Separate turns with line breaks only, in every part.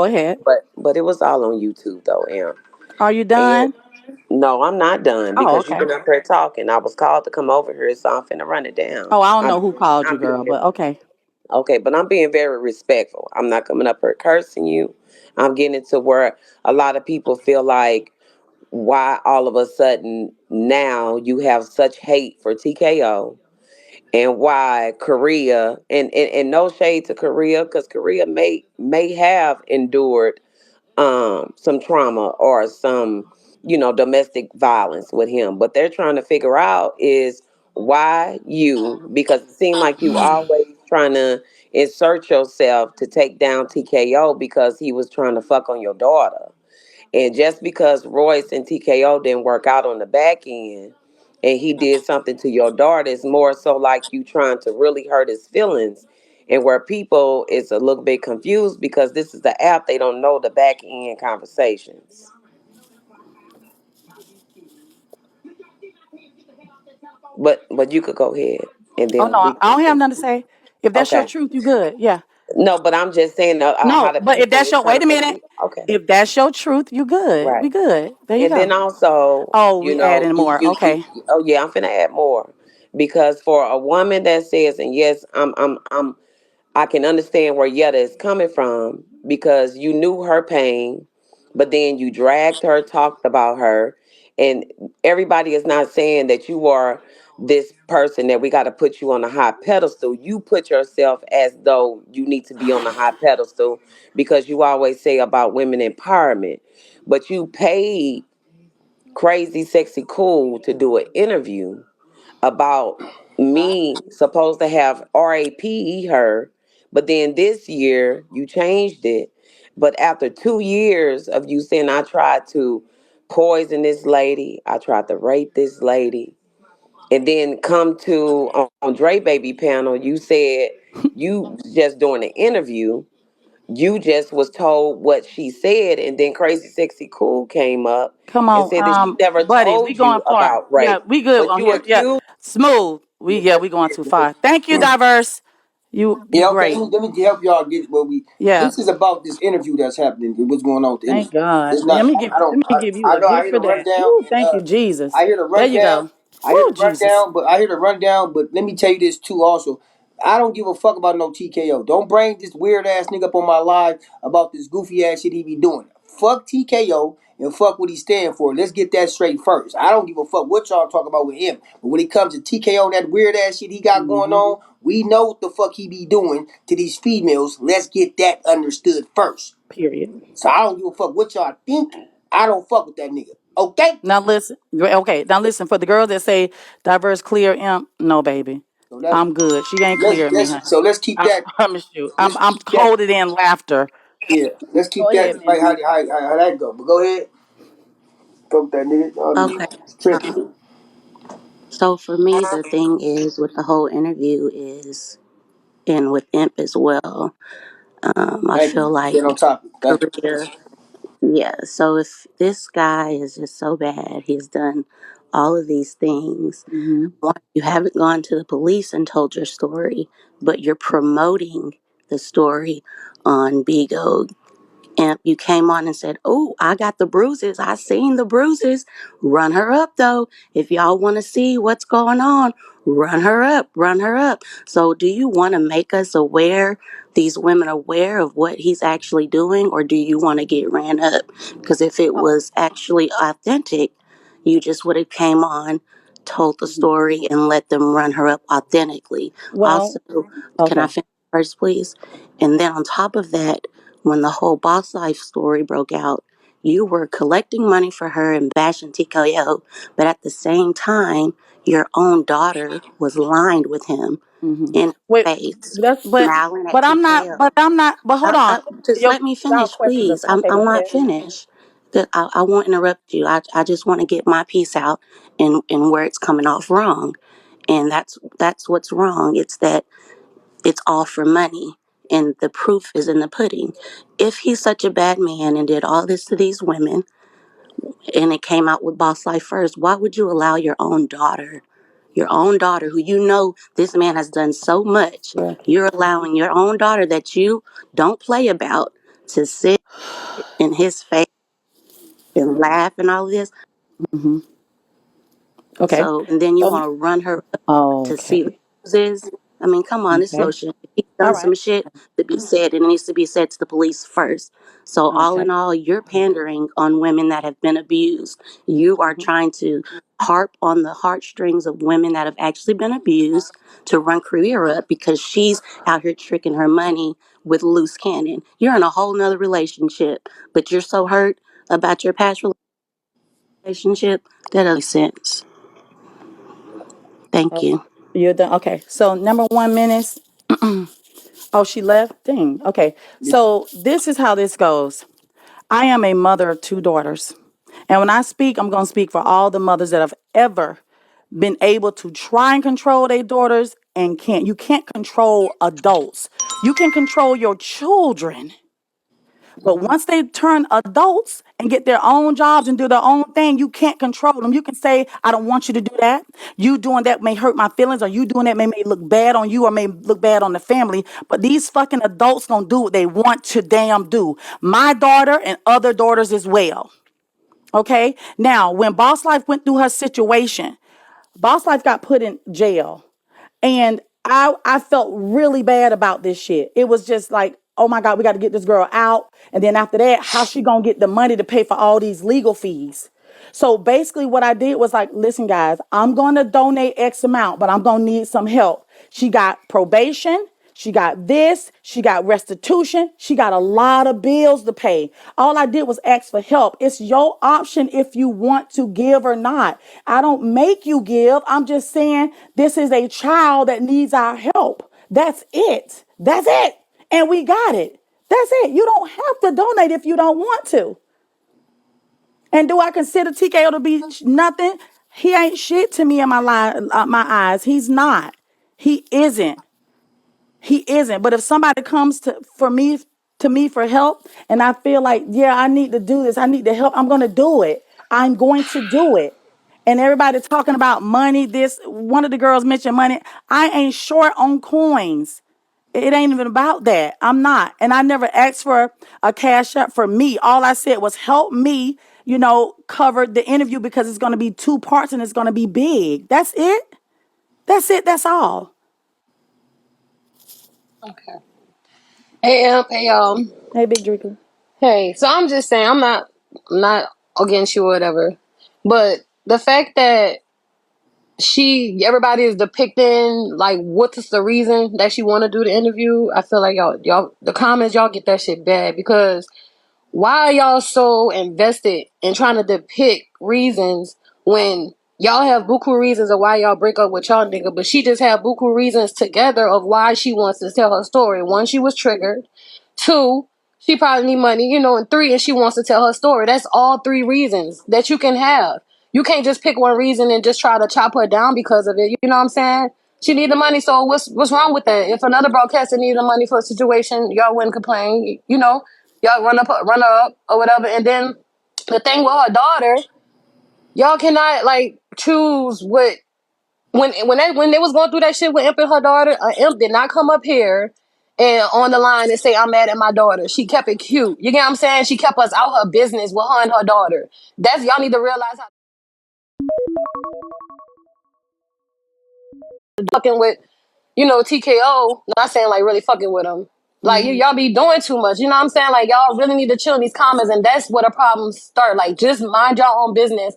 Go ahead.
but it was all on YouTube though,
Are you
and
done?
no, I'm not done
Oh,
because you've
okay.
been up here talking. I was called to come over here, so I'm finna run it down.
Oh, I don't
I'm
know who called you,
I'm
girl,
being
but okay.
okay, but I'm being very respectful. I'm not coming up here cursing you. I'm getting to where a lot of people feel like why all of a sudden now you have such hate for TKO and why Korea and no shade to Korea because Korea may have endured some trauma or some domestic violence with him, but they're trying to figure out is why you, because it seemed like you always trying to insert yourself to take down TKO because he was trying to fuck on your daughter. And just because Royce and TKO didn't work out on the back end and he did something to your daughter, it's more so like you trying to really hurt his feelings. And where people is a little bit confused because this is the app, they don't know the back end conversations. But you could go ahead and
Oh no,
then we
I don't have
can.
nothing to say. If that's your
Okay.
truth, you good. Yeah.
No, but I'm just saying how
No,
the
but if
people
that's
is
your
trying
wait
to
a
make
minute.
you. Okay.
If that's your truth, you good. We
Right.
good. There you
And then
go.
also,
Oh, we adding
you,
more. Okay.
oh yeah, I'm finna add more because for a woman that says, and yes, I can understand where Yetta is coming from because you knew her pain, but then you dragged her, talked about her, and everybody is not saying that you are this person that we got to put you on a high pedestal. You put yourself as though you need to be on a high pedestal because you always say about women empowerment, but you paid Crazy Sexy Cool to do an interview about me supposed to have RAPE her, but then this year you changed it. But after 2 years of you saying I tried to poison this lady, I tried to rape this lady, and then come to on Dre Baby panel, you said you just doing an interview. You just was told what she said, and then Crazy Sexy Cool came up
Come
and
on,
said that she never
buddy. We
told you
going far.
about
Yeah,
rape,
we good
but
on
you
here. Yeah,
accused.
smooth. We going too far. Thank you, diverse. You
Yeah, okay.
great.
Let me help y'all get what we.
Yeah.
This is about this interview that's happening. What's going on with the
Thank
interview?
God.
It's
Let
not.
me give
I
let
don't.
me give you
I
a
know. I
gift
hear
for
the
that.
rundown,
Ooh,
and
thank you, Jesus.
I hear the
There you
rundown.
go. Woo, Jesus.
I hear the rundown. But let me tell you this too. Also, I don't give a fuck about no TKO. Don't bring this weird ass nigga up on my live about this goofy ass shit he be doing. Fuck TKO and fuck what he stand for. Let's get that straight first. I don't give a fuck what y'all talk about with him. But when it comes to TKO and that weird ass shit he got going
Hmm.
on, we know what the fuck he be doing to these females. Let's get that understood first.
Period.
So I don't give a fuck what y'all think. I don't fuck with that nigga. Okay?
Now listen. Okay. Now listen. For the girls that say diverse, clear, imp, no, baby.
So that's
I'm good. She ain't
let's
clear me,
let's
honey.
so let's keep
I
that
promise you.
let's
I'm
keep that
holding in laughter.
yeah. Let's
Go
keep that
ahead, man.
like how that go. But go ahead. Fuck that nigga. Y'all
Okay.
niggas
Um,
tripping.
so for me, the thing is with the whole interview is, and with Imp as well. I
Thank
feel
you. Staying on
like
topic. Thank you.
career. Yeah. So if this guy is just so bad, he's done all of these things.
Hmm.
One, you haven't gone to the police and told your story, but you're promoting the story on Bigo. And you came on and said, "Oh, I got the bruises. I seen the bruises. Run her up, though. If y'all want to see what's going on, run her up. Run her up." So, do you want to make us aware, these women aware of what he's actually doing, or do you want to get ran up? Because if it was actually authentic, you just would have came on, told the story, and let them run her up authentically.
Well,
Also, can I
okay.
finish first, please? And then on top of that, when the whole boss life story broke out, you were collecting money for her and bashing TKO, but at the same time, your own daughter was lined with him
Hmm.
in
Wait,
her face,
that's
smiling at
but I'm not.
TKO.
But I'm not. But hold on.
Just let me
Y'all
finish,
questions up.
please.
Okay,
I'm
go
not
ahead.
finished. I won't interrupt you. I just want to get my piece out and where it's coming off wrong. And that's what's wrong. It's that it's all for money. And the proof is in the pudding. If he's such a bad man and did all this to these women and it came out with Boss Life first, why would you allow your own daughter, who you know this man has done so much,
Right.
you're allowing your own daughter that you don't play about to sit in his face and laugh and all this.
Mm-hmm. Okay.
So, and then you
So,
want to run her up to see
okay.
the bruises. I mean, come on, it's
Okay.
lotion. If he's
All
done
right.
some shit to be said, it needs to be said to the police first. So, all
Okay.
in all, you're pandering on women that have been abused. You are trying to harp on the heartstrings of women that have actually been abused to run career up because she's out here tricking her money with loose cannon. You're in a whole nother relationship, but you're so hurt about your past relationship that doesn't make sense. Thank
Oh,
you.
you're done. Okay. So number one menace. Oh, she left. Dang. Okay. So this is how this goes. I am a mother of two daughters. And when I speak, I'm going to speak for all the mothers that have ever been able to try and control their daughters and can't. You can't control adults. You can control your children. But once they turn adults and get their own jobs and do their own thing, you can't control them. You can say, I don't want you to do that. You doing that may hurt my feelings, or you doing that may look bad on you or may look bad on the family. But these fucking adults gonna do what they want to damn do. My daughter and other daughters as well. Okay? Now, when Boss Life went through her situation, Boss Life got put in jail. And I felt really bad about this shit. It was just like, oh my God, we got to get this girl out. And then after that, how she gonna get the money to pay for all these legal fees? So basically what I did was like, listen, guys, I'm gonna donate X amount, but I'm gonna need some help. She got probation. She got this, she got restitution, she got a lot of bills to pay. All I did was ask for help. It's your option if you want to give or not. I don't make you give. I'm just saying this is a child that needs our help. That's it. That's it. And we got it. That's it. You don't have to donate if you don't want to. And do I consider TKO to be nothing? He ain't shit to me in my eyes. He's not. He isn't. He isn't. But if somebody comes to me for help, and I feel like, yeah, I need to do this, I need to help, I'm going to do it. I'm going to do it. And everybody talking about money. This one of the girls mentioned money. I ain't short on coins. It ain't even about that. I'm not. And I never asked for a cash up for me. All I said was help me, cover the interview because it's going to be two parts and it's going to be big. That's it. That's it. That's all.
Okay. Hey, hey, y'all.
Hey, Big Drinker.
Hey, so I'm just saying, I'm not against you or whatever, but the fact that everybody is depicting like what's the reason that she want to do the interview, I feel like y'all, the comments, y'all get that shit bad because why are y'all so invested in trying to depict reasons when y'all have buku reasons of why y'all break up with y'all nigga, but she just have buku reasons together of why she wants to tell her story. One, she was triggered. Two, she probably need money, and three, and she wants to tell her story. That's all three reasons that you can have. You can't just pick one reason and just try to chop her down because of it. You know what I'm saying? She need the money, so what's wrong with that? If another broadcaster needed the money for a situation, y'all wouldn't complain. Y'all run her up or whatever. And then the thing with her daughter, y'all cannot like choose what when they was going through that shit with Imp and her daughter. Imp did not come up here and on the line and say I'm mad at my daughter. She kept it cute. You get what I'm saying? She kept us out her business with her and her daughter. That's y'all need to realize how fucking with TKO. Not saying like really fucking with him. Like y'all be doing too much. You know what I'm saying? Like y'all really need to chill in these comments, and that's where the problems start. Like just mind your own business.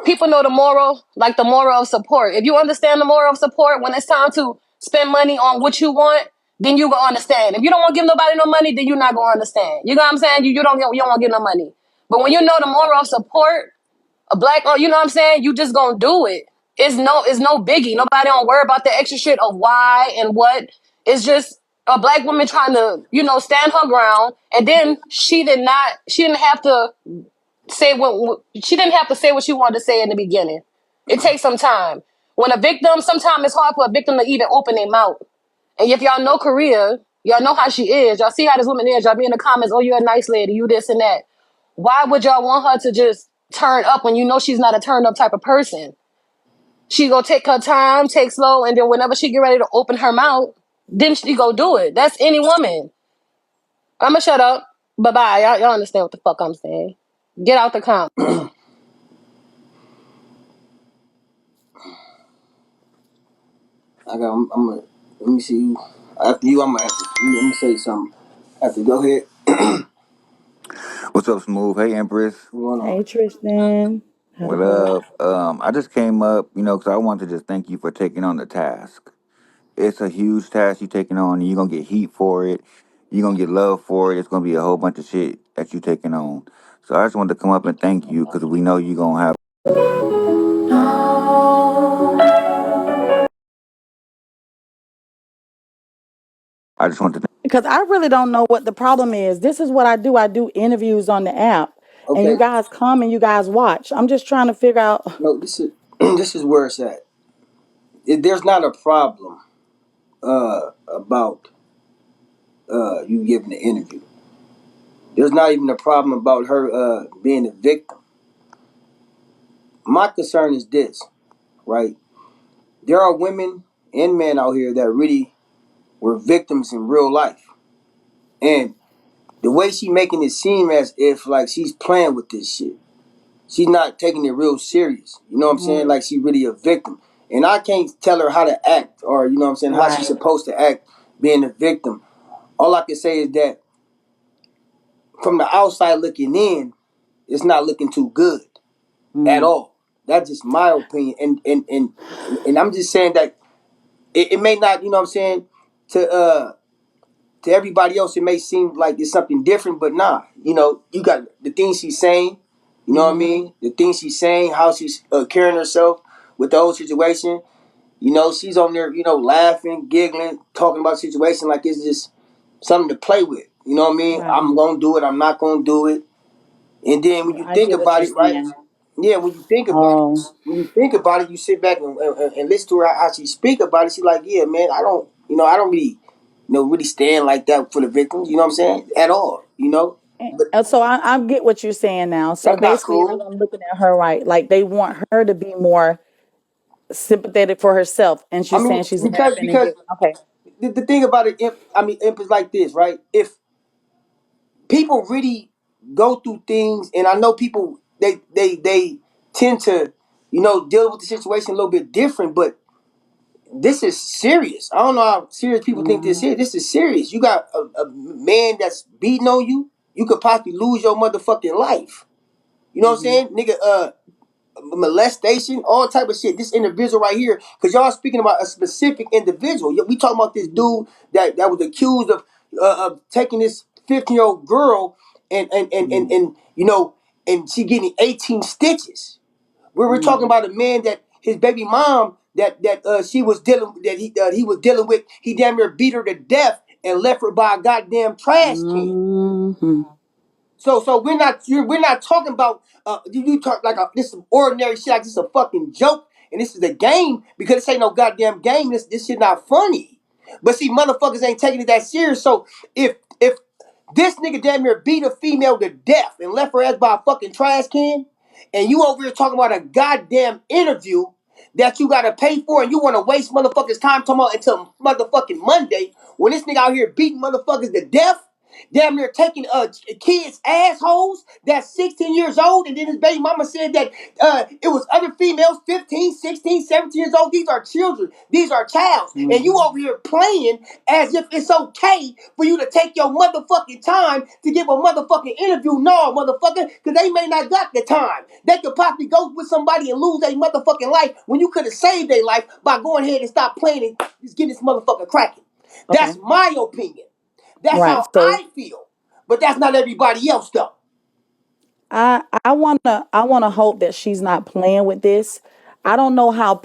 People know the moral of support. If you understand the moral of support, when it's time to spend money on what you want, then you gonna understand. If you don't want to give nobody no money, then you're not gonna understand. You know what I'm saying? You don't want to give no money. But when you know the moral of support, a black, you know what I'm saying? You just gonna do it. It's no biggie. Nobody don't worry about the extra shit of why and what. It's just a black woman trying to, stand her ground. And then she didn't have to she didn't have to say what she wanted to say in the beginning. It takes some time. When a victim, sometimes it's hard for a victim to even open their mouth. And if y'all know Korea, y'all know how she is. Y'all see how this woman is. Y'all be in the comments, oh, you're a nice lady, you this and that. Why would y'all want her to just turn up when you know she's not a turn up type of person? She go take her time, take slow, and then whenever she get ready to open her mouth, then she go do it. That's any woman. I'ma shut up. Bye bye. Y'all understand what the fuck I'm saying? Get out the comments.
I'm gonna, let me see you. After you, I'm gonna have to, let me say something. After, go ahead.
What's up, Smooth? Hey, Empress.
What's going on?
Hey Tristan. How to
What
go?
up? I just came up, because I wanted to just thank you for taking on the task. It's a huge task you taking on, and you're gonna get heat for it. You're gonna get love for it. It's gonna be a whole bunch of shit that you taking on. So I just wanted to come up and thank you because we know you're gonna have. I just wanted to.
Because I really don't know what the problem is. This is what I do. I do interviews on the app, and you
Okay.
guys come and you guys watch. I'm just trying to figure out.
No, this is this is where it's at. There's not a problem about you giving the interview. There's not even a problem about her being a victim. My concern is this, right? There are women and men out here that really were victims in real life. And the way she making it seem as if like she's playing with this shit. She's not taking it real serious. You know what I'm saying?
Mhm.
Like she really a victim. And I can't tell her how to act or you know what I'm saying, how she's
Right.
supposed to act being a victim. All I can say is that from the outside looking in, it's not looking too good at
Mm.
all. That's just my opinion. And I'm just saying that it may not, you know what I'm saying, to everybody else it may seem like it's something different, but nah. You know, you got the things she's saying, you know what I
Mhm.
mean? The things she's saying, how she's carrying herself with the whole situation. You know, she's on there, you know, laughing, giggling, talking about the situation like it's just something to play with. You know what I mean?
Right.
I'm gonna do it, I'm not gonna do it. And then when you
I
think
get what
about
you're
it, right?
saying.
Yeah,
Oh.
when you think about it, you sit back and listen to her how she speak about it. She's like, yeah, man, I don't really, really stand like that for the victims. You know what I'm saying? At all. You know, but
And so I get what you're saying now. So
that's not
basically, if
cool.
I'm looking at her right, like they want her to be more sympathetic for herself, and
I
she's
mean,
saying she's
because
laughing and
because
giving. Okay.
the thing about it, imp is like this, right? If people really go through things, and I know people they tend to, deal with the situation a little bit different, but this is serious. I don't know how serious people think this
Mhm.
is. This is serious. You got a man that's beating on you. You could possibly lose your motherfucking life. You know what I'm
Mhm.
saying, nigga? Molestation, all type of shit. This individual right here, because y'all speaking about a specific individual. We talking about this
Mhm.
dude that was accused of taking this 15-year-old girl and and she getting 18 stitches. We're talking
Mhm.
about a man that his baby mom she was dealing that he was dealing with. He damn near beat her to death and left her by a goddamn trash can.
Mhm.
So we're not talking about you talk like this some ordinary shit like this is a fucking joke and this is a game because this ain't no goddamn game. This shit not funny. But see, motherfuckers ain't taking it that serious. So if this nigga damn near beat a female to death and left her ass by a fucking trash can, and you over here talking about a goddamn interview that you gotta pay for and you wanna waste motherfuckers' time talking about until motherfucking Monday when this nigga out here beating motherfuckers to death, damn near taking kids assholes that's 16 years old, and then his baby mama said that it was other females 15, 16, 17 years old. These are children, these are childs, and you
Mhm.
over here playing as if it's okay for you to take your motherfucking time to give a motherfucking interview. No, motherfucker, because they may not got the time. They could possibly go with somebody and lose their motherfucking life when you could have saved their life by going ahead and stop playing and just getting this motherfucker cracking. That's
Okay.
my opinion. That's
Right.
how
So
I feel. But that's not everybody else though.
I wanna hope that she's not playing with this. I don't know how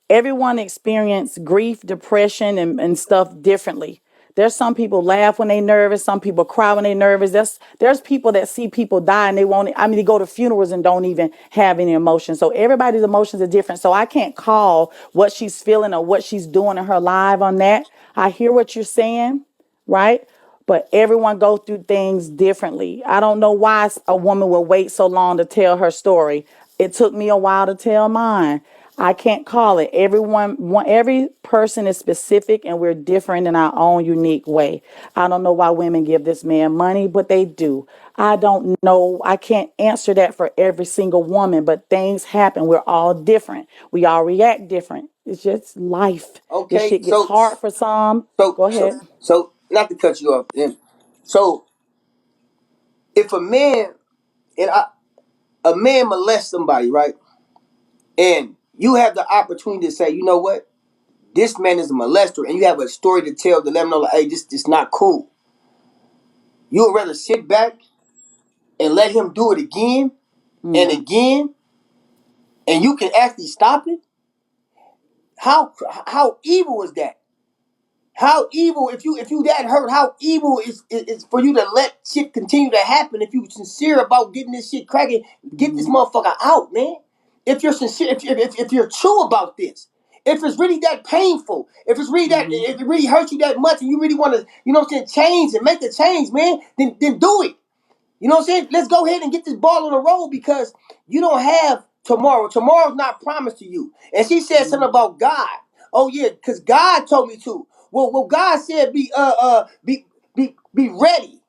everyone experience grief, depression, and stuff differently. There's some people laugh when they nervous, some people cry when they nervous. There's people that see people die and they won't. I mean, they go to funerals and don't even have any emotion. So everybody's emotions are different. So I can't call what she's feeling or what she's doing in her life on that. I hear what you're saying, right? But everyone go through things differently. I don't know why a woman will wait so long to tell her story. It took me a while to tell mine. I can't call it. Every person is specific, and we're different in our own unique way. I don't know why women give this man money, but they do. I don't know. I can't answer that for every single woman, but things happen. We're all different. We all react different. It's just life. This
Okay,
shit gets hard for some.
so
Go
so
ahead.
so not to cut you off, so if and I, a man molests somebody, right? And you have the opportunity to say, you know what, this man is a molester, and you have a story to tell to let him know, like, hey, this not cool. You would rather sit back and let him do it again and
Mm,
again, and you can actually stop it. How evil is that? How evil, if you that hurt, how evil is for you to let shit continue to happen? If you sincere about getting this shit cracking, get this
mm,
motherfucker out, man. If you're sincere, if you're true about this, if it's really that painful,
mm,
if it really hurts you that much, and you really want to, what I'm saying, change and make a change, man, then do it. You know what I'm saying? Let's go ahead and get this ball on the road, because you don't have tomorrow. Tomorrow's not promised to you. And she said
mm.
something about God. Oh yeah, because God told me to. Well, God said be ready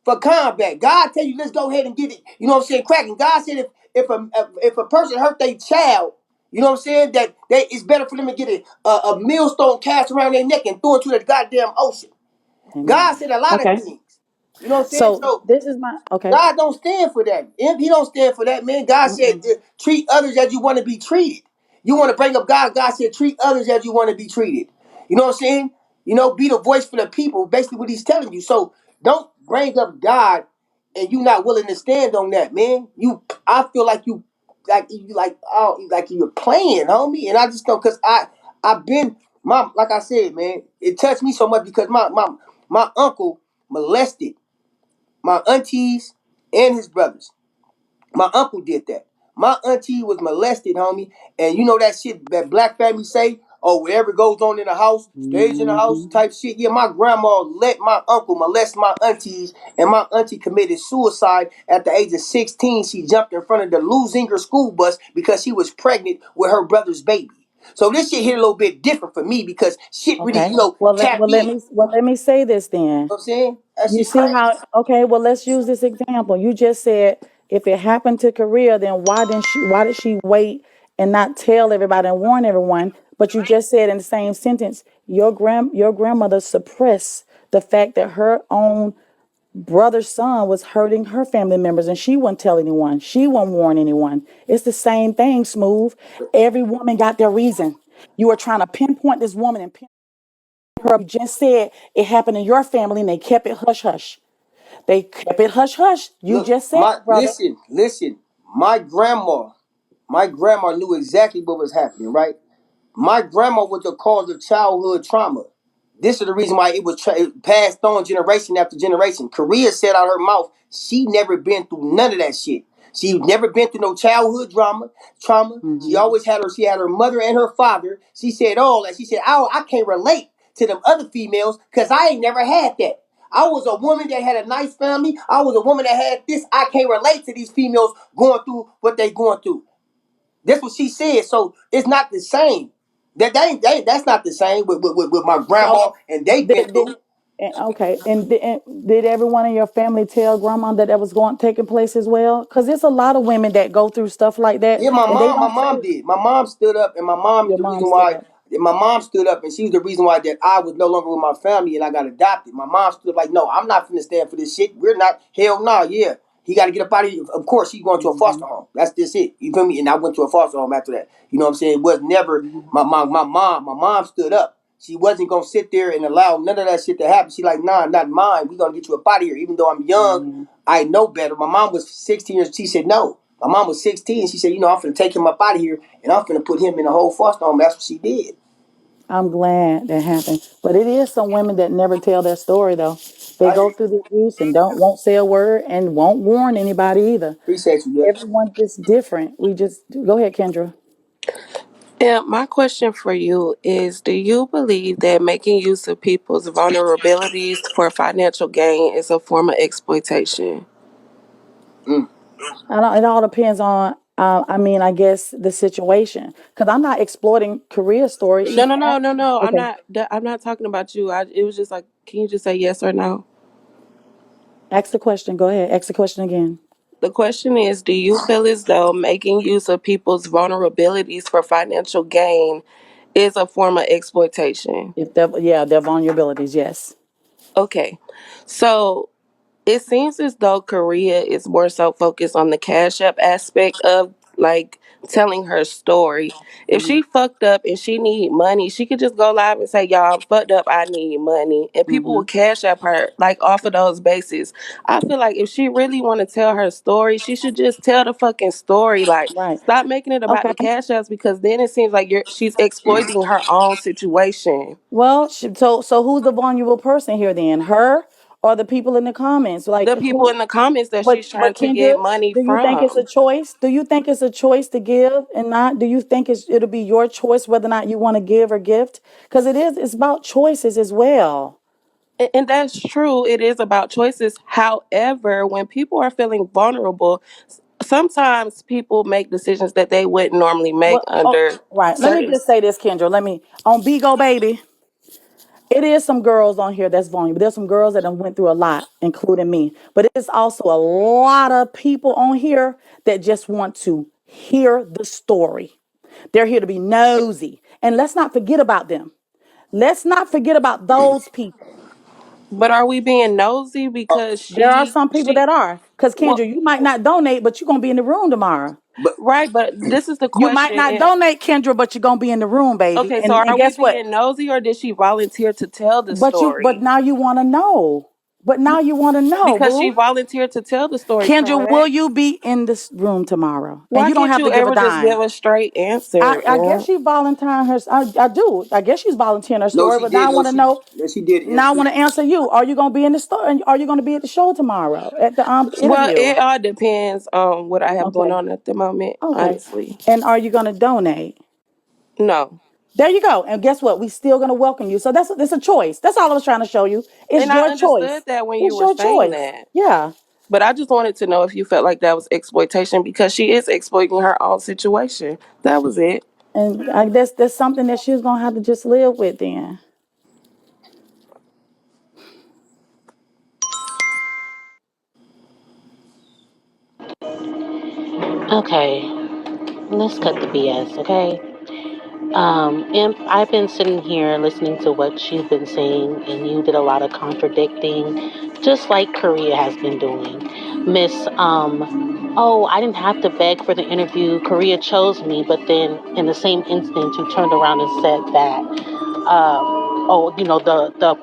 for combat. God tell you, let's go ahead and get it. You know what I'm saying? Cracking. God said if a person hurt their child, you know what I'm saying, that it's better for them to get a millstone cast around their neck and throw into the goddamn ocean.
Amen.
God said a lot of
Okay.
things. You know what I'm saying?
So
So
this is my okay.
God don't stand for that. He don't stand for that, man. God said,
Mm-mm.
treat others as you want to be treated. You want to bring up God. God said, treat others as you want to be treated. You know what I'm saying? Be the voice for the people. Basically, what he's telling you. So don't bring up God and you not willing to stand on that, man. I feel like you're playing, homie. And I just don't, cause I've been like I said, man. It touched me so much because my uncle molested my aunties and his brothers. My uncle did that. My auntie was molested, homie. And you know that shit that black families say, oh, whatever goes on in the house, stays in the house
Mhm.
type shit. Yeah, my grandma let my uncle molest my aunties, and my auntie committed suicide at the age of 16. She jumped in front of the Lusinger school bus because she was pregnant with her brother's baby. So this shit hit a little bit different for me because shit really,
Okay.
tapped in. You know
Well let me say this then.
what I'm saying? That
You
shit
see
crazy.
how, okay, well, let's use this example. You just said if it happened to Korea, then why did she wait and not tell everybody and warn everyone? But you just said in the same sentence, your grandmother suppressed the fact that her own brother's son was hurting her family members and she wouldn't tell anyone. She wouldn't warn anyone. It's the same thing, Smooth. Every woman got their reason. You are trying to pinpoint this woman and pinpoint her. You just said it happened in your family and they kept it hush hush. They kept it hush hush. You
Look,
just said it, brother.
listen. My grandma knew exactly what was happening, right? My grandma was the cause of childhood trauma. This is the reason why it was passed on generation after generation. Korea said out her mouth, she never been through none of that shit. She never been through no childhood trauma. She
Mm-hmm.
always had her mother and her father. She said all that. She said, oh, I can't relate to them other females because I ain't never had that. I was a woman that had a nice family. I was a woman that had this. I can't relate to these females going through what they going through. That's what she said. So it's not the same. That's not the same with my
So
grandma and they been
did,
through.
okay, and did everyone in your family tell grandma that that was going taking place as well? Because there's a lot of women that go through stuff like that,
Yeah, my
and they
mom, my
don't
mom
say
did. My mom stood up, and my mom is
your
the
mom
reason
stood
why.
up.
My mom stood up, and she's the reason why that I was no longer with my family and I got adopted. My mom stood up like, no, I'm not finna stand for this shit. We're not. Hell no. Yeah, he got to get up out of here. Of course, he's going to a
Mm-hmm.
foster home. That's just it. You feel me? And I went to a foster home after that. You know what I'm saying? It was never
Mm-hmm.
my mom stood up. She wasn't gonna sit there and allow none of that shit to happen. She like, nah, not mine. We gonna get you up out of here. Even though I'm young,
Amen.
I know better. My mom was 16 years. She said no. My mom was 16. She said, I'm finna take him up out of here and I'm finna put him in a whole foster home. That's what she did.
I'm glad that happened, but it is some women that never tell their story though. They
I
go through the abuse and won't say a word and won't warn anybody either.
appreciate you, yeah.
Everyone's just different. We just go ahead, Kendra.
And my question for you is, do you believe that making use of people's vulnerabilities for financial gain is a form of exploitation?
Mm.
I don't. It all depends on. I mean, I guess the situation, because I'm not exploiting Korea's story.
No,
She's
no, no, no, no. I'm
okay.
not. I'm not talking about you. It was just like, can you just say yes or no?
Ask the question. Go ahead. Ask the question again.
The question is, do you feel as though making use of people's vulnerabilities for financial gain is a form of exploitation?
If they're, yeah, their vulnerabilities, yes.
Okay. So it seems as though Korea is more so focused on the cash up aspect of like telling her story. If
Hmm.
she fucked up and she need money, she could just go live and say, "Y'all, I'm fucked up. I need money," and people will
Hmm.
cash up her like off of those bases. I feel like if she really want to tell her story, she should just tell the fucking story. Like,
Right.
stop making it about
Okay.
the cash apps because then it seems like she's exploiting her own situation.
Well, so who's the vulnerable person here then? Her or the people in the comments? Like
The people
who?
in the comments that she's trying
But
to
Kendra,
get money
do you think it's a
from.
choice? Do you think it's a choice to give and not? Do you think it'll be your choice whether or not you want to give or gift? Because it is. It's about choices as well.
And that's true. It is about choices. However, when people are feeling vulnerable, sometimes people make decisions that they wouldn't normally make
Well, oh,
under
right. Let me
certain.
just say this, Kendra. Let me on Bigo, baby. It is some girls on here that's vulnerable. There's some girls that have went through a lot, including me. But it's also a lot of people on here that just want to hear the story. They're here to be nosy. And let's not forget about them. Let's not forget about those people.
But are we being nosy because
There are
she
some people
she
that are. Because
well
Kendra, you might not donate, but you're gonna be in the room tomorrow.
But
right? But this is the
You might
question.
not donate, Kendra, but you're gonna be in the room, baby.
Okay, so
And
are we
guess what?
being nosy or did she volunteer to tell the
But
story?
now you wanna know. But now you wanna know,
Because she
boo.
volunteered to tell the story,
Kendra, will
correct?
you be in this room tomorrow? And
Why
you don't
can't
have
you
to give a
ever just give
dime.
a straight answer?
I guess she volunteering her. I do. I guess she's volunteering her
no,
story.
she
But now
did.
I want to know.
No, she did.
Now I want to answer you. Are you going to be in the store? Are you going to be at the show tomorrow at the
Well,
interview?
it all depends on what I have going
Okay.
on at the moment,
Okay.
honestly.
And are you going to donate?
No.
There you go. And guess what? We still going to welcome you. So that's a choice. That's all I was trying to show you. It's
And I
your
understood
choice.
that when you
It's
were
your
saying
choice.
that.
Yeah.
But I just wanted to know if you felt like that was exploitation because she is exploiting her own situation. That was it.
And I guess that's something that she's going to have to just live with then.
Okay, let's cut the BS, okay? Imp, I've been sitting here listening to what you've been saying, and you did a lot of contradicting, just like Korea has been doing. Miss, oh, I didn't have to beg for the interview. Korea chose me, but then in the same instant, you turned around and said that oh, you know, the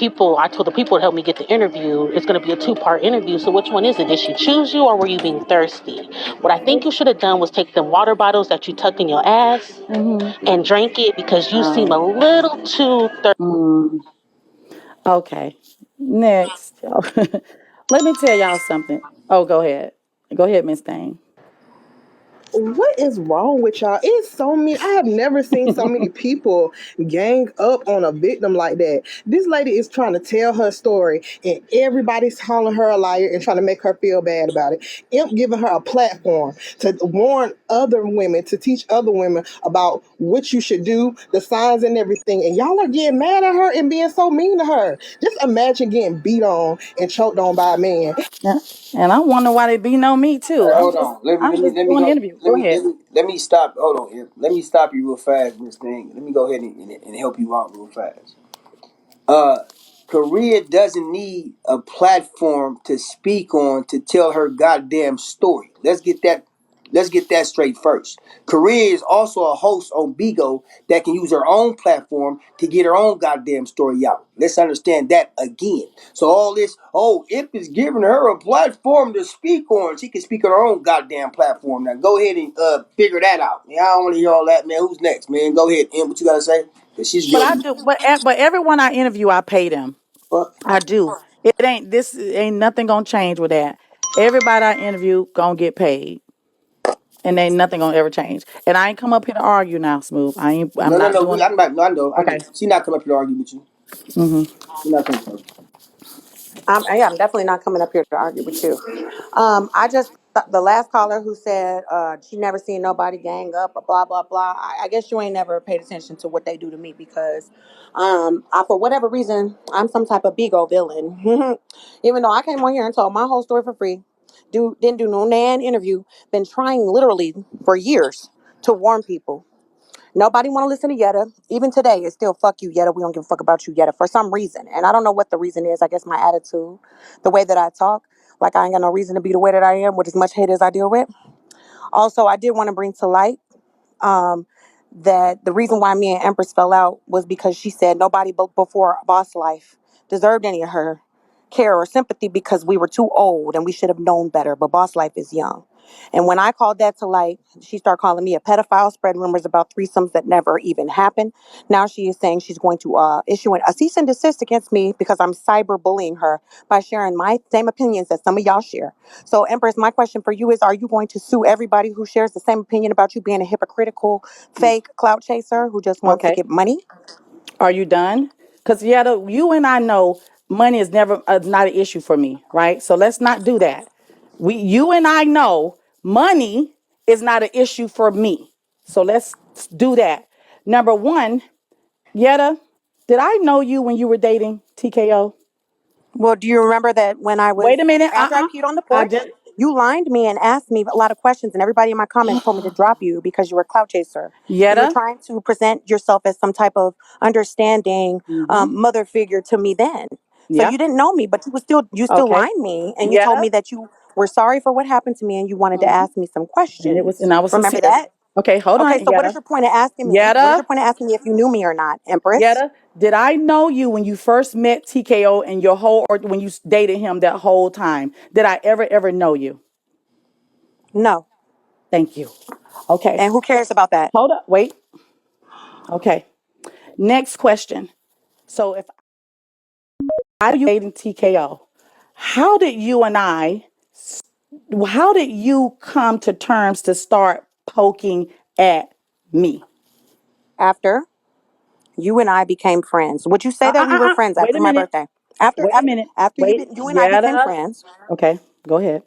people, I told the people to help me get the interview, it's going to be a two-part interview. So which one is it? Did she choose you or were you being thirsty? What I think you should have done was take them water bottles that you tucked in your ass
Mm-hmm.
and drank it because you seem a
Oh.
little too thirsty.
Mm. Okay. Next. Let me tell y'all something. Oh, go ahead. Go ahead, Miss Thane.
What is wrong with y'all? It's so many. I have never seen so many people gang up on a victim like that. This lady is trying to tell her story, and everybody's calling her a liar and trying to make her feel bad about it. Imp giving her a platform to warn other women, to teach other women about what you should do, the signs and everything. And y'all are getting mad at her and being so mean to her. Just imagine getting beat on and choked on by a man.
Yeah. And I wonder why they be know me
All
too.
right, hold on.
I'm just
Let me
doing the
go.
interview. Go ahead.
Let me stop. Hold on here. Let me stop you real fast, Miss Thing. Let me go ahead and help you out real fast. uh Korea doesn't need a platform to speak on to tell her goddamn story. Let's get that straight first. Korea is also a host on Bigo that can use her own platform to get her own goddamn story out. Let's understand that again. So all this, oh, Ip is giving her a platform to speak on. She can speak on her own goddamn platform. Now go ahead and figure that out. Yeah, I don't want to hear all that, man. Who's next, man? Go ahead, Imp. What you gotta say? Cause she's
But I
guilty.
do. But everyone I interview, I pay them.
Fuck.
I do. It ain't this. Ain't nothing gonna change with that. Everybody I interview gonna get paid, and ain't nothing gonna ever change. And I ain't come up here to argue now, Smooth. I ain't. I'm
No, no,
not
no.
doing.
I'm not. No, I know. I know.
Okay.
She not come up here to argue with you.
Hmm.
She not coming to argue.
I'm definitely not coming up here to argue with you. I just the last caller who said she never seen nobody gang up, blah blah blah. I guess you ain't never paid attention to what they do to me because, for whatever reason, I'm some type of Bigo villain. Even though I came on here and told my whole story for free, didn't do no nan interview, been trying literally for years to warn people. Nobody want to listen to Yetta. Even today, it's still fuck you, Yetta. We don't give a fuck about you, Yetta, for some reason. And I don't know what the reason is. I guess my attitude, the way that I talk, like I ain't got no reason to be the way that I am with as much hate as I deal with. Also, I did want to bring to light um, that the reason why me and Empress fell out was because she said nobody before Boss Life deserved any of her care or sympathy because we were too old and we should have known better. But Boss Life is young. And when I called that to light, she started calling me a pedophile, spread rumors about threesomes that never even happened. Now she is saying she's going to issue a cease and desist against me because I'm cyberbullying her by sharing my same opinions that some of y'all share. So, Empress, my question for you is, are you going to sue everybody who shares the same opinion about you being a hypocritical, fake clout chaser who just wants to
Okay.
get money?
Are you done? Because yeah, you and I know money is never not an issue for me, right? So let's not do that. You and I know money is not an issue for me. So let's do that. Number one, Yetta, did I know you when you were dating TKO?
Well, do you remember that when I
Wait
was,
a minute.
after I peed on the
I
porch,
just
you lined me and asked me a lot of questions, and everybody in my comments told me to drop you because you were a clout chaser. You were
Yetta.
trying to present yourself as some type of understanding
Mm-hmm.
mother figure to me then. So
Yeah.
you didn't know me, but you still
Okay.
lined me, and you told
Yetta.
me that you were sorry for what happened to me, and you wanted to
Mhm.
ask me some
And
questions.
I was
Remember
sincere.
that?
Okay, hold
Okay,
on,
so what is
Yetta.
your point of asking me? What is
Yetta.
your point of asking me if you knew me or not, Empress?
Yetta, did I know you when you first met TKO and your whole, or when you dated him that whole time? Did I ever know you?
No.
Thank you. Okay.
And who cares about that?
Hold up. Wait. Okay. Next question. So if I you dating TKO, how did you and I, how did you come to terms to start poking at me?
After you and I became friends. Would you say that we were friends
Wait
after
a
my
minute.
birthday? After
Wait a
after
minute.
after
Wait.
you and I became
Yetta.
friends
Okay. Go ahead.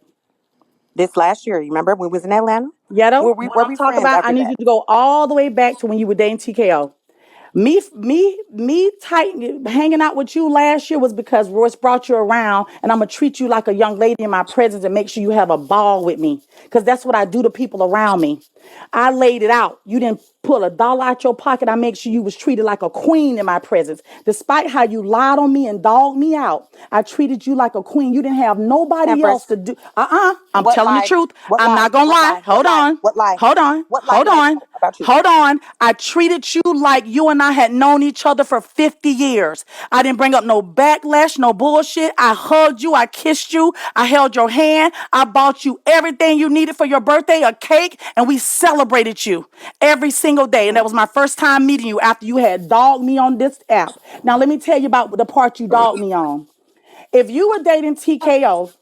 this last year. You remember when we was in Atlanta?
Yetta, when
Were
I'm
we
talking
friends
about, I
after
need
that?
you to go all the way back to when you were dating TKO. Me tight hanging out with you last year was because Royce brought you around, and I'm gonna treat you like a young lady in my presence and make sure you have a ball with me, because that's what I do to people around me. I laid it out. You didn't pull a dollar out your pocket. I make sure you was treated like a queen in my presence. Despite how you lied on me and dogged me out, I treated you like a queen. You didn't have nobody else
Empress,
to do. I'm
what
telling the
lie?
truth.
What
I'm
lie?
not gonna
What
lie.
lie? What
Hold
lie?
on.
What lie?
Hold on.
What lie
Hold
did I
on.
tell about you?
Hold on. I treated you like you and I had known each other for 50 years. I didn't bring up no backlash, no bullshit. I hugged you. I kissed you. I held your hand. I bought you everything you needed for your birthday, a cake, and we celebrated you every single day. And that was my first time meeting you after you had dogged me on this app. Now, let me tell you about the part you dogged me on. If you were dating TKO,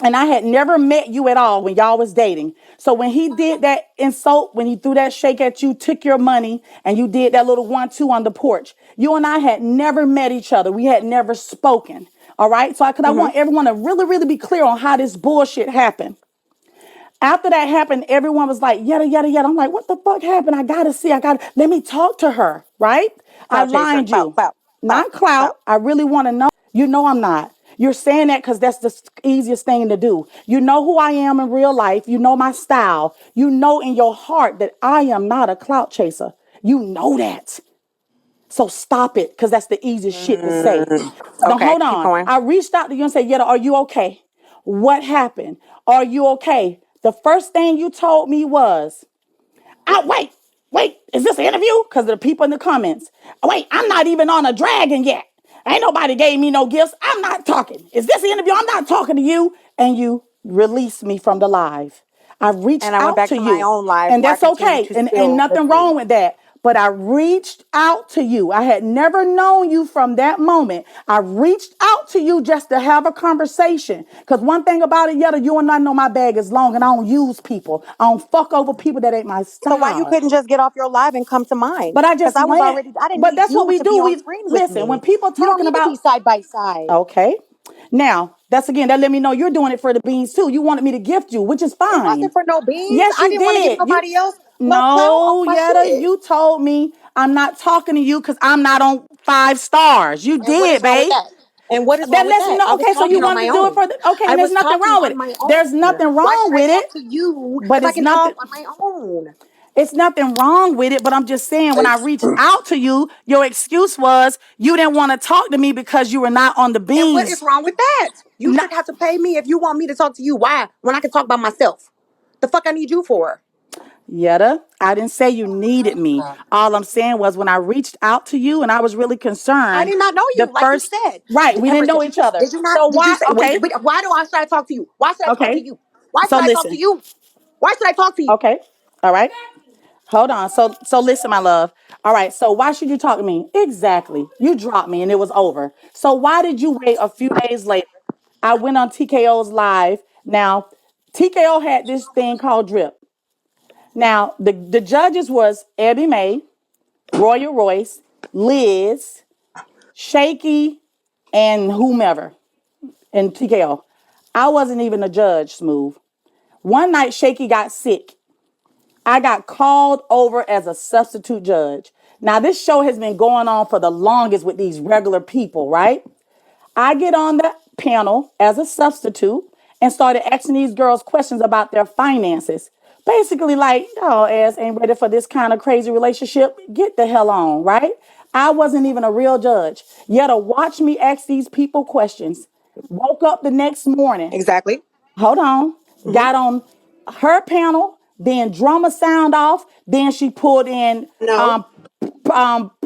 and I had never met you at all when y'all was dating. So when he did that insult, when he threw that shake at you, took your money, and you did that little 1-2 on the porch, you and I had never met each other. We had never spoken. All right. So I
Mm-hmm.
want everyone to really, really be clear on how this bullshit happened. After that happened, everyone was like, yada, yada, yada. I'm like, what the fuck happened? Let me talk to her, right? I
Clout chaser.
lined
Clout.
you.
Clout. Clout.
Not clout.
Clout.
I really want to know. You know I'm not. You're saying that because that's the easiest thing to do. You know who I am in real life. You know my style. You know in your heart that I am not a clout chaser. You know that. So stop it, because that's the easiest shit to say. Now
Okay,
hold
keep
on.
going.
I reached out to you and said, Yetta, are you okay? What happened? Are you okay? The first thing you told me was, wait, is this an interview? Because of the people in the comments. Wait, I'm not even on a dragon yet. Ain't nobody gave me no gifts. I'm not talking. Is this an interview? I'm not talking to you. And you released me from the live. I reached
And I went
out
back
to
to my
you,
own life
and
where I
that's
continue
okay.
to
And
spill the
nothing
tea.
wrong with that. But I reached out to you. I had never known you from that moment. I reached out to you just to have a conversation. Because one thing about it, Yetta, you and I know my bag is long and I don't use people. I don't fuck over people that ain't my
So why you
style.
couldn't just get off your live and come to mine?
But I
Because
just
I was
went.
already, I didn't
But
need
that's what
you
we
to be
do.
on
We
screen with
listen when
me.
people
You don't
talking
need to
about.
be side by side.
Okay. Now, that's again, that let me know you're doing it for the beans too. You wanted me to gift you, which is
It wasn't
fine.
for no beans.
Yes,
I
you
didn't want to give
did. You
nobody else no clout off
no,
my
Yetta,
shit.
you told me I'm not talking to you because I'm not on 5 stars. You
And what is
did,
wrong with
babe.
that? And what is wrong
That
with
lets me
that?
know.
I was
Okay, so you
talking on
wanted
my
to do it
own.
for the okay,
I
and there's
was
nothing
talking
wrong with
on
it.
my
There's
own.
nothing
Why
wrong
should I
with
talk
it,
to you
but
if I
it's
can
nothing.
talk on my own?
It's nothing wrong with it, but I'm just saying when I reached out to you, your excuse was you didn't want to talk to me because you were not on the
And what is
beans.
wrong with that? You
No,
should have to pay me if you want me to talk to you. Why? When I can talk by myself. The fuck I need you for?
Yetta, I didn't say you needed me. All I'm saying was when I reached out to you and I was really
I
concerned,
did not know
the
you, like you
first,
said.
right, we didn't
Empress,
know each other.
did you not?
So
Did you
why?
say?
Okay,
Why do I should I talk to you? Why should I talk to
okay.
you? Why
So
should I talk to
listen,
you? Why should I talk to you?
okay, all right. Hold on. So listen, my love. All right. So why should you talk to me? Exactly. You dropped me and it was over. So why did you wait a few days later? I went on TKO's live. Now, TKO had this thing called drip. Now, the judges was Abby May, Royal Royce, Liz, Shaky, and whomever in TKO. I wasn't even a judge, Smooth. One night, Shaky got sick. I got called over as a substitute judge. Now, this show has been going on for the longest with these regular people, right? I get on the panel as a substitute and started asking these girls questions about their finances. Basically, like, y'all ass ain't ready for this kind of crazy relationship. Get the hell on, right? I wasn't even a real judge. Yet to watch me ask these people questions. Woke up the next morning,
Exactly.
hold on,
Hmm.
got on her panel, then drummer sound off, then she pulled in
No,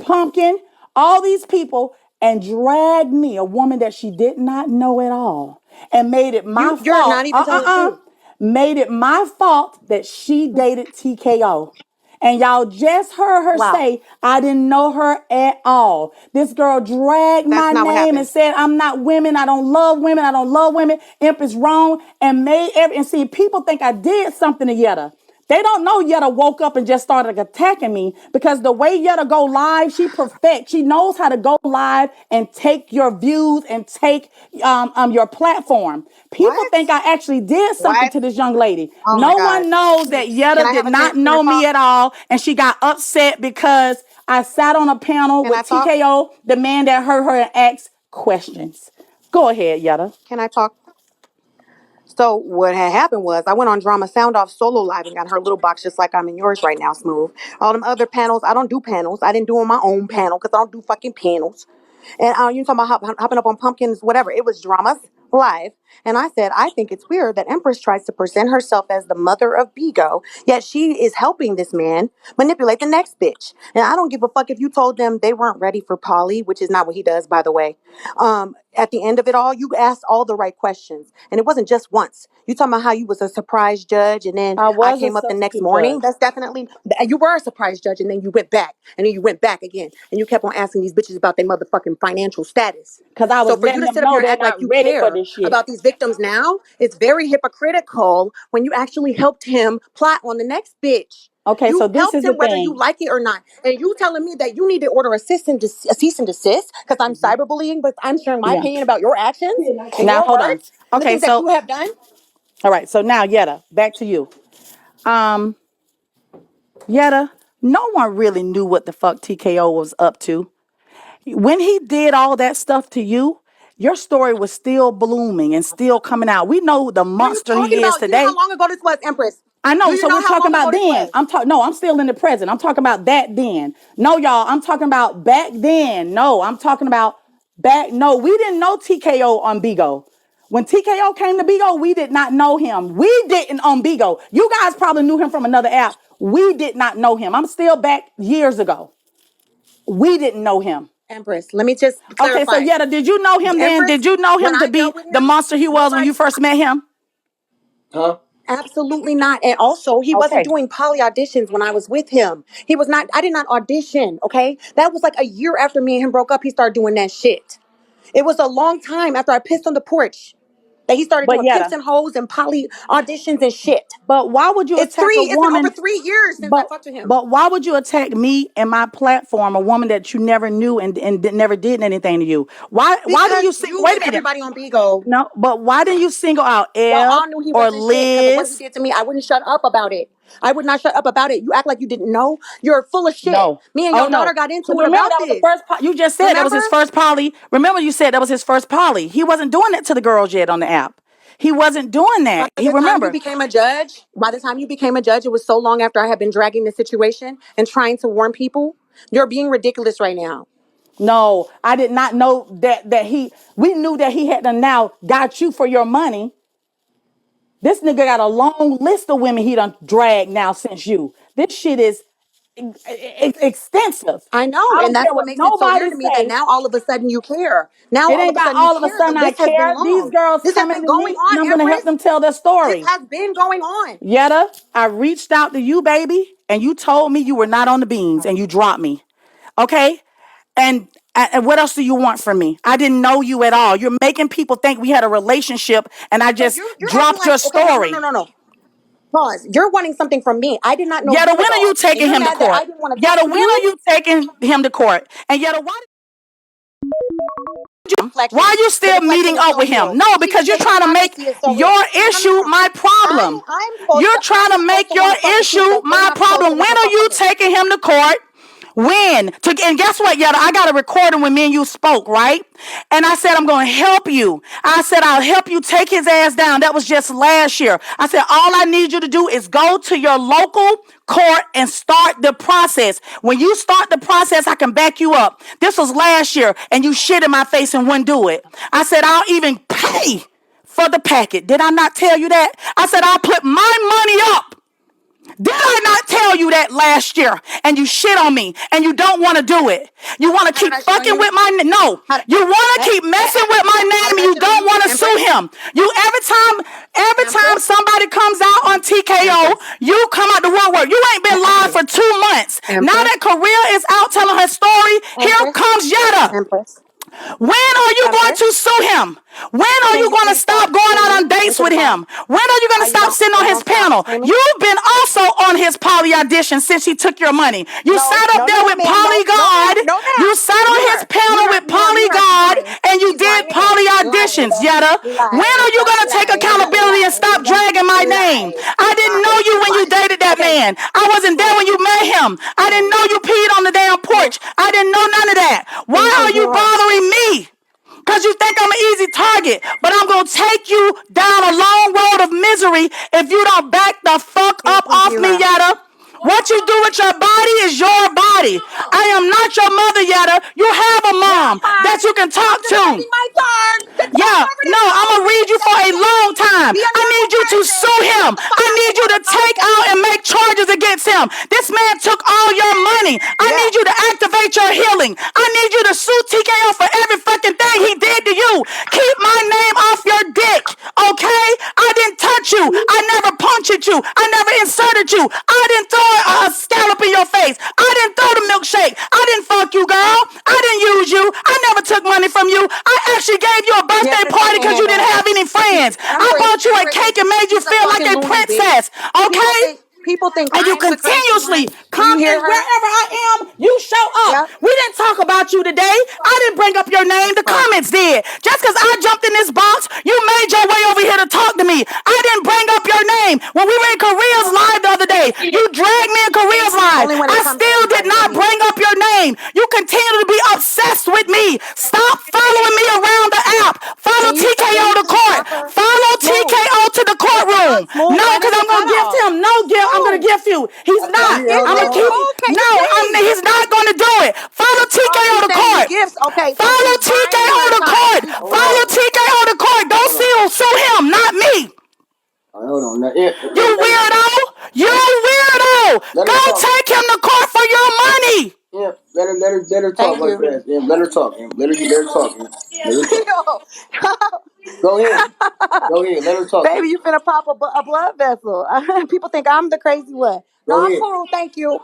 Pumpkin, all these people, and dragged me, a woman that she did not know at all, and made it my
you're
fault.
not even telling the truth.
Made it my fault that she dated TKO. And y'all just heard her
Wow,
say, I didn't know her at all. This girl dragged
that's
my
not what
name and
happened.
said, I'm not women. I don't love women. I don't love women. Imp is wrong. And made every, and see, people think I did something to Yetta. They don't know Yetta woke up and just started attacking me because the way Yetta go live, she perfect. She knows how to go live and take your views and take your platform. People
What?
think I actually did something
What?
to this young lady.
Oh my
No
god.
one knows that
Can
Yetta
I
did
have a chance?
not
Can I
know me
talk?
at all, and she got upset because I sat on a panel
Can I
with
talk?
TKO, the man that heard her and asked questions. Go ahead, Yetta.
Can I talk? So what had happened was I went on Drama Sound Off solo live and got her little box just like I'm in yours right now, Smooth. All them other panels, I don't do panels. I didn't do on my own panel because I don't do fucking panels. And you talking about hopping up on pumpkins, whatever. It was Dramas live. And I said, I think it's weird that Empress tries to present herself as the mother of Bigo, yet she is helping this man manipulate the next bitch. And I don't give a fuck if you told them they weren't ready for Polly, which is not what he does, by the way. At the end of it all, you asked all the right questions. And it wasn't just once. You talking about how you was a surprise judge and then
I
I
was a
came up the next
substitute
morning.
judge
That's definitely, you were a surprise judge and then you went back and then you went back again. And you kept on asking these bitches about their motherfucking financial status.
because I
So
was
for you
letting
to
them
sit up here
know
and
they're
act like
not
you
ready for
care
this shit.
about these victims now, it's very hypocritical when you actually helped him plot on the next bitch.
Okay, so
You
this
helped
is the
him whether you
thing.
like it or not. And you telling me that you need to order a cease and desist because I'm cyberbullying, but I'm sharing my
Yeah.
opinion about your actions and
Now
your
hold on.
words and the
Okay,
things that you
so
have done.
all right, so now Yetta, back to you. Um, Yetta, no one really knew what the fuck TKO was up to. When he did all that stuff to you, your story was still blooming and still coming out. We know the
What are you
monster
talking
he is
about? You know how
today.
long ago this was, Empress?
I
Do
know.
you
So
know
we're
how
talking
long
about
ago this
then.
was?
No, I'm still in the present. I'm talking about that then. No, y'all, I'm talking about back then. No, I'm talking about back. No, we didn't know TKO on Bigo. When TKO came to Bigo, we did not know him. We didn't on Bigo. You guys probably knew him from another app. We did not know him. I'm still back years ago. We didn't know him.
Empress, let me just
Okay, so
clarify.
Yetta, did you know him then?
Empress,
Did you know
when
him to
I
be
dealt with
the
him,
monster he was when you
nobody,
first met him?
Huh?
absolutely not. And also, he wasn't
Okay.
doing poly auditions when I was with him. He was not, I did not audition, okay? That was like a year after me and him broke up, he started doing that shit. It was a long time after I pissed on the porch. that he started
But
doing pimps
Yetta,
and hoes and poly auditions and shit.
but why would you attack a
It's been over
woman?
3 years since I
But
fucked with him.
but why would you attack me and my platform, a woman that you never knew and never did anything to you? Why didn't
Because
you see?
you
Wait
and
a minute.
everybody on Bigo,
No, but why didn't you single out
y'all
Eb
all knew he
or
wasn't shit because of what he
Liz?
did to me. I wouldn't shut up about it. I would not shut up about it. You act like you didn't know. You're full of shit.
No.
Me and
Oh
your
no.
daughter got into
Because
it
remember
about
that was the
this.
first. You just said that was
Remember?
his first poly. Remember you said that was his first poly. He wasn't doing that to the girls yet on the app. He wasn't doing
By
that. He
the time you
remember.
became a judge, it was so long after I had been dragging the situation and trying to warn people. You're being ridiculous right now.
No, I did not know that he. We knew that he had to now got you for your money. This nigga got a long list of women he done dragged now since you. This shit is extensive.
I know,
I
and
don't
that's
care
what
what
makes it so
nobody
weird to me that
say.
now all of a sudden you care. Now
It
all
ain't
of a
about
sudden you
all of a
care.
sudden I
This has been
care. These
long.
girls
This has
coming
been
to
going
me and
on,
I'm gonna help
Empress.
them tell their
This
story.
has been going on.
Yetta, I reached out to you, baby, and you told me you were not on the beans and you dropped me. Okay? And what else do you want from me? I didn't know you at all. You're making people think we had a relationship and I
So
just
you're acting
dropped
like,
your
okay, no, no, no,
story.
no, no. Pause. You're wanting something from me. I did not know
Yetta,
you at
when are you
all. And
taking
you're
him to
mad that I
court?
didn't want to talk
Yetta,
to
when are
you?
you taking him to court? And Yetta, why
Deflection.
are you
The
still
deflection
meeting
is
up
so
with him?
real.
No,
She
because
keeps
you're
saying the
trying to make
honesty is so real.
your
No, no, no,
issue
no.
my problem.
I'm
You're trying
supposed
to
to
make your
want to fuck with you
issue
because you're
my
not supposed to
problem. When
want to
are
fuck with
you
me.
taking him to court? When? And guess what, Yetta? I got a recording when me and you spoke, right? And I said, I'm going to help you. I said, I'll help you take his ass down. That was just last year. I said, all I need you to do is go to your local court and start the process. When you start the process, I can back you up. This was last year, and you shit in my face and wouldn't do it. I said, I'll even pay for the packet. Did I not tell you that? I said, I'll put my money up. Did I not tell you that last year? And you shit on me and you don't want to do it. You want to
How did
keep
I shit on
fucking
you?
with my no.
How did,
You want to
eh,
keep
eh,
messing
eh,
with my
how
name
did
and
I
you
shit on
don't
you?
want to sue
Empress?
him. You every time
Empress?
somebody comes out on TKO,
Empress?
you come out the woodwork. You ain't been live for 2 months. Now
Empress?
that Korea is out telling her story, here
Empress?
comes Yetta.
Empress?
When are you going
Empress?
to sue him? When are
Can
you
you
going to
please
stop
stop
going out on
screaming
dates
into the
with
phone?
him? When are you going to stop sitting
Are
on
you
his
gonna stop
panel?
screaming?
You've been also on his poly audition since he took your money. You
No,
sat up
no, no,
there
no,
with
ma'am.
Poly
No, no, ma'am.
God.
No,
You
ma'am.
sat on his panel with Poly
She's
God
lying.
and you
She's
did
lying again.
poly
Lying,
auditions, Yetta. When
lying,
are you going to take
lying,
accountability and stop dragging my name?
lying,
I didn't know
lying,
you when you
lying.
dated that
Okay,
man. I wasn't there
who?
when you met him. I didn't
Who?
know you peed on the damn
Who?
porch. I didn't know none of that.
Who
Why
you
are
think
you
you are?
bothering me? Because you think I'm an easy target. But I'm going to take you down a long road of misery if you don't back the fuck
Who you
up
think
off
you
me,
are?
Yetta. What you do with your body is your body. I am not your mother, Yetta. You have a
Yeah,
mom that
fine.
you can
I'm
talk
just
to.
waiting my turn to talk
Yeah,
over
no,
this
I'm
old
gonna read
bitch
you
that
for a
made
long
me
time.
be a
I need
normal
you to
person
sue
and
him.
get the fuck
I
out of
need
this
you to
motherfucker.
take out and make charges against him. This man took all your money. I
Yeah.
need you to activate your healing. I need you to sue TKO for every fucking thing he did to you. Keep my name off your dick, okay? I didn't touch you. I never punctured you. I never inserted you. I didn't throw a scallop in your face. I didn't throw the milkshake. I didn't fuck you, girl. I didn't use you. I never took money from you. I actually gave you a
Yes,
birthday
because you
party
can't
because you
handle
didn't
it.
have any friends. I bought you a
Empress,
cake and made you
she's a
feel like
fucking
a
loony bitch.
princess, okay?
People think
And you
I'm the crazy
continuously
one. Do
come
you hear
in
her?
wherever I am, you show up.
Yep.
We didn't talk about you today. I didn't bring up your name.
That's
The
fine.
comments did. Just because I jumped in this box, you made your way over here to talk to me. I didn't bring up your name. When we were in Korea's live the other day, you dragged me in Korea's live.
Only when
I
it comes to
still did
everybody but
not
me.
bring up your name. You continue to be obsessed with me. Stop following me around the app. Follow
Can
TKO
you
to
please
court.
stop her?
Follow
Smooth.
TKO to the courtroom.
Smooth.
No,
When
because
is the
I'm going to gift
cutoff?
him. No, gift. I'm going to
Smooth.
gift you. He's
I can't
not.
hear. Hold
I'm
on,
going to
hold
keep.
on.
Smooth, can you
No,
please?
he's not going to do it. Follow
Oh,
TKO
she's
to
sending you
court.
gifts. Okay, so
Follow
she's buying
TKO
her
to
time.
court.
She's
Hold
Follow
on.
buying her
TKO
time.
to court. Go
Hold on.
sue him, not me.
All right, hold on. Now,
You weirdo. You weirdo.
let
Go
her talk.
take him to court for your money.
Yeah, let her talk
Thank
right
you.
fast. Yeah, let her talk. Yeah, let her talk. Yeah. Let her talk.
Yo.
Go ahead. Go ahead. Let her talk
Baby,
then.
you finna pop a blood vessel. People think I'm the crazy one.
Go
No, I'm
ahead.
cool. Thank you.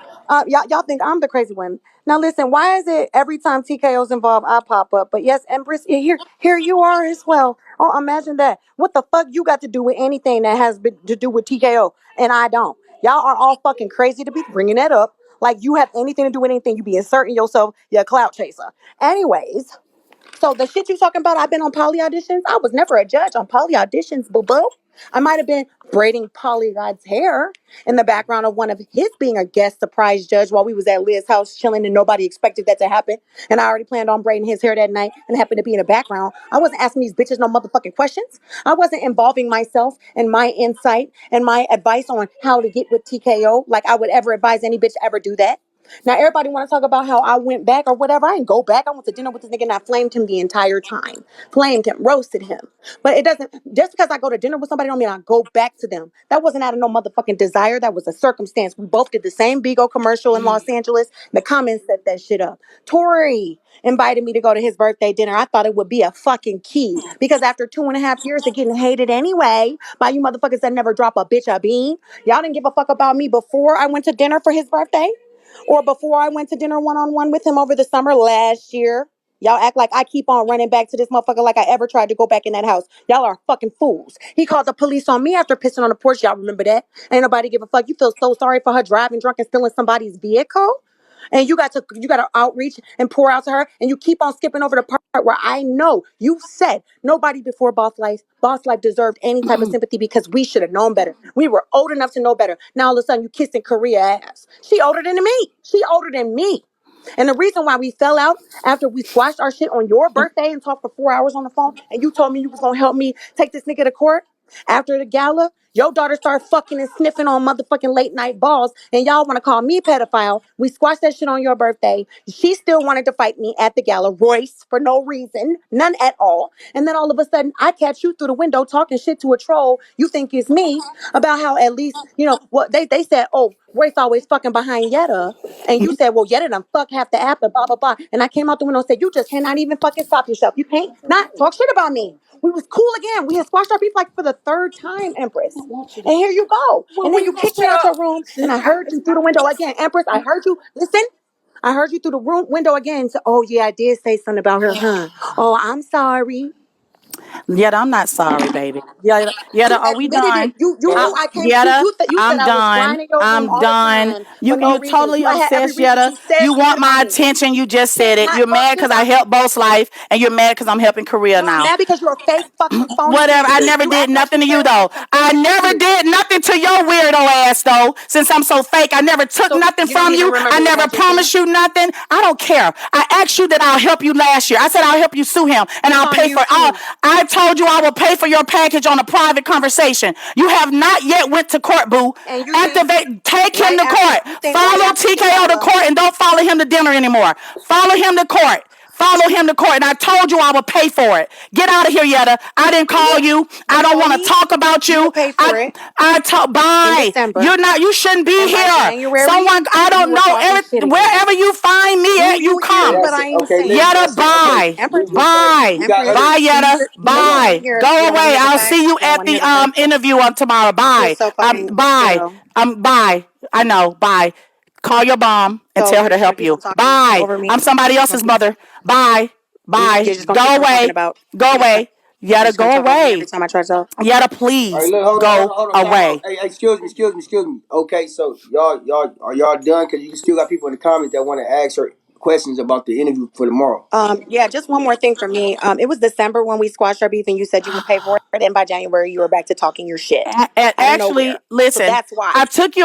Y'all think I'm the crazy one. Now listen, why is it every time TKO's involved, I pop up? But yes, Empress, here you are as well. Oh, imagine that. What the fuck you got to do with anything that has been to do with TKO? And I don't. Y'all are all fucking crazy to be bringing that up. Like you have anything to do with anything. You be inserting yourself. You're a clout chaser. Anyways, so the shit you talking about, I've been on poly auditions. I was never a judge on poly auditions, boo boo. I might have been braiding Polly God's hair in the background of one of his being a guest surprise judge while we was at Liz's house chilling and nobody expected that to happen. And I already planned on braiding his hair that night and happened to be in the background. I wasn't asking these bitches no motherfucking questions. I wasn't involving myself and my insight and my advice on how to get with TKO like I would ever advise any bitch to ever do that. Now everybody want to talk about how I went back or whatever. I didn't go back. I went to dinner with this nigga and I flamed him the entire time. Flamed him, roasted him. But it doesn't just because I go to dinner with somebody don't mean I go back to them. That wasn't out of no motherfucking desire. That was a circumstance. We both did the same Bigo commercial in Los Angeles. The comments set that shit up. Tori invited me to go to his birthday dinner. I thought it would be a fucking key because after 2.5 years of getting hated anyway by you motherfuckers that never drop a bitch a bean, y'all didn't give a fuck about me before I went to dinner for his birthday. Or before I went to dinner one on one with him over the summer last year. Y'all act like I keep on running back to this motherfucker like I ever tried to go back in that house. Y'all are fucking fools. He called the police on me after pissing on the porch. Y'all remember that? Ain't nobody give a fuck. You feel so sorry for her driving drunk and stealing somebody's vehicle? And you got to outreach and pour out to her, and you keep on skipping over the part where I know you said nobody before Boss Life deserved any type of sympathy because we should have known better. We were old enough to know better. Now all of a sudden you kissing Korea ass. She older than me. She older than me. And the reason why we fell out after we squashed our shit on your birthday and talked for 4 hours on the phone, and you told me you was gonna help me take this nigga to court after the gala, your daughter started fucking and sniffing on motherfucking late night balls, and y'all want to call me pedophile. We squashed that shit on your birthday. She still wanted to fight me at the gala, Royce, for no reason, none at all. And then all of a sudden, I catch you through the window talking shit to a troll you think is me about how at least, what they said, oh, Royce always fucking behind Yetta. And you said, well, Yetta done fuck half the app and blah, blah, blah. And I came out the window and said, you just cannot even fucking stop yourself. You can't not talk shit about me. We was cool again. We had squashed our beef like for the third time, Empress. And here you go. And then you kicked me out your room, and I heard you through the window again, Empress. I heard you. Listen, I heard you through the room window again. So, oh yeah, I did say something about her, huh? Oh, I'm sorry.
Yet I'm not sorry, baby. Yetta,
You
are we
admitted it.
done?
You knew I came. You
Yetta,
you th- you said
I'm
I was
done.
flying in your room
I'm
all the
done.
time for
You
no
you
reason.
totally
I had every
obsessed,
reason
Yetta.
to say
You
some shit
want
about
my
me.
attention. You just said it.
Not
You're
fuck
mad because I
nigga.
helped Bo's life, and you're mad because I'm helping Korea
No, I'm
now.
mad because you're a fake fucking phony
Whatever. I
bitch.
never
You
did
act like
nothing
you
to you
care about
though.
something.
I
You
never
do.
did nothing to your weirdo ass though. Since I'm so fake, I never took
So
nothing
you don't
from
even
you. I
remember what I
never
just said?
promised you nothing. I don't care. I asked you that I'll help you last year. I said I'll help you sue him and
Who's
I'll
on
pay for
mute
all.
too?
I told you I will pay for your package on a private conversation. You have not yet went to court, boo.
And you think
Activate, take him
right
to
after
court.
right
Follow
after the
TKO to
gala.
court and don't follow him to dinner anymore. Follow him to court. Follow him to court. And I told you I would pay for it. Get out of here, Yetta. I didn't call you.
You
I don't
told
want to
me
talk about
you
you.
would pay for
I
it
I told
in
bye.
December,
You're not, you shouldn't be
and by
here.
January
Someone, I
you
don't
were
know.
talking shit again.
Wherever you find me
Do
at, you
you hear
Okay,
come.
what
that's it.
I am
Okay, listen,
saying?
Yetta,
that's it. Okay,
bye.
Empress,
Bye.
we got
Empress,
other.
Bye, Yetta.
don't you want to
Bye.
hear?
Go
You don't want to
away.
hear the
I'll see
facts?
you
You don't
at
want to hear
the
the facts?
interview on tomorrow.
You're
Bye.
so fucking
Bye.
ghetto.
Bye. I know. Bye. Call your mom and
So
tell her to
you're
help
just
you.
talking
Bye.
over me.
I'm somebody else's mother. Bye. Bye.
You're just gonna keep
Go
on talking
away.
about.
Go
You're just gonna
away.
you're
Yetta,
just gonna
go
talk over me every
away.
time I try to talk.
Yetta,
All right,
please
look, hold
go
on, time out.
away.
Hey, excuse me. Okay, so y'all, are y'all done? Cause you still got people in the comments that want to ask her questions about the interview for tomorrow.
Yeah, just one more thing for me. It was December when we squashed our beef, and you said you would pay for it, and by January you were back to talking your shit
And
out of
actually,
nowhere. So
listen,
that's why.
I took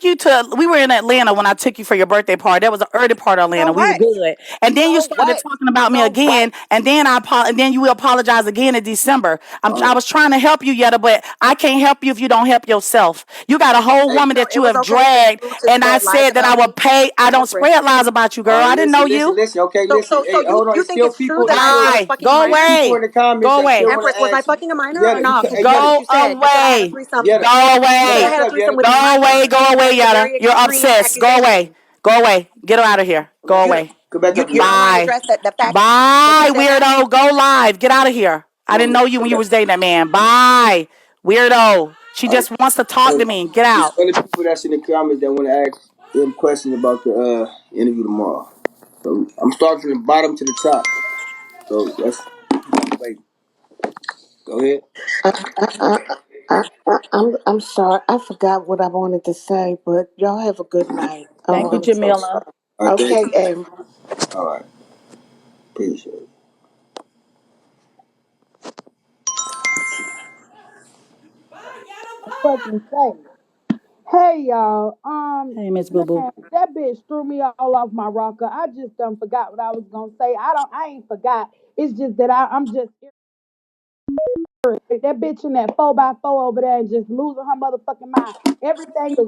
you to, we were in Atlanta when I took you for your birthday party. That was an early part of
So
Atlanta. We were
what?
good. And then you
So
started
what?
talking about me
So what?
again. And then and then you will apologize again in December.
All
I
right.
was trying to help you, Yetta, but I can't help you if you don't help yourself. You got a whole
Hey,
woman
So
that
it
you
was
have
okay for
dragged.
you to
And I
spread lies
said that I
about
would
me,
pay. I don't
Empress.
spread lies about you,
all
girl.
right.
I didn't know
Listen,
you.
Okay,
So
listen.
so
Hey,
you
hold on.
you
It's
think
still
it's true
people.
that
It's
I
still
was
Bye.
fucking a
Go
it's
minor?
people
away.
in the comments
Go
that
away.
still want
Empress,
to
was I
ask you.
fucking a minor or
Yetta,
not? Because that's
Yetta,
what
Go
you said. You said I had a
away.
threesome.
Yetta.
Go
You said I
away.
had a
What's up,
threesome
Yetta?
with a
Go away.
minor.
Go away,
That's a
Yada.
very
You're
extreme
obsessed. Go away.
accusation.
Go away. Get her out of here. Go
You
away.
Come back
you
up
you
here.
don't want to
Bye.
address the fact that you
Bye,
said that.
weirdo. Go live. Get out of here. I didn't know you when you was dating that man. Bye, weirdo. She
All right.
just wants to talk to
So
me. Get
there's
out.
other people that's in the comments that want to ask them questions about the interview tomorrow. So I'm starting from the bottom to the top. So let's wait. Go ahead.
I, I'm sorry. I forgot what I wanted to say, but y'all have a good night.
Thank you,
I'm so
Jamila.
sorry.
All right, thank
Okay,
you.
Em.
All right, appreciate it.
Fucking say. Hey y'all,
Hey, Miss Boo Boo.
man, that bitch threw me all off my rocker. I just done forgot what I was gonna say. I ain't forgot. It's just that I'm just irritated. That bitch in that 4x4 over there and just losing her motherfucking mind. Everything is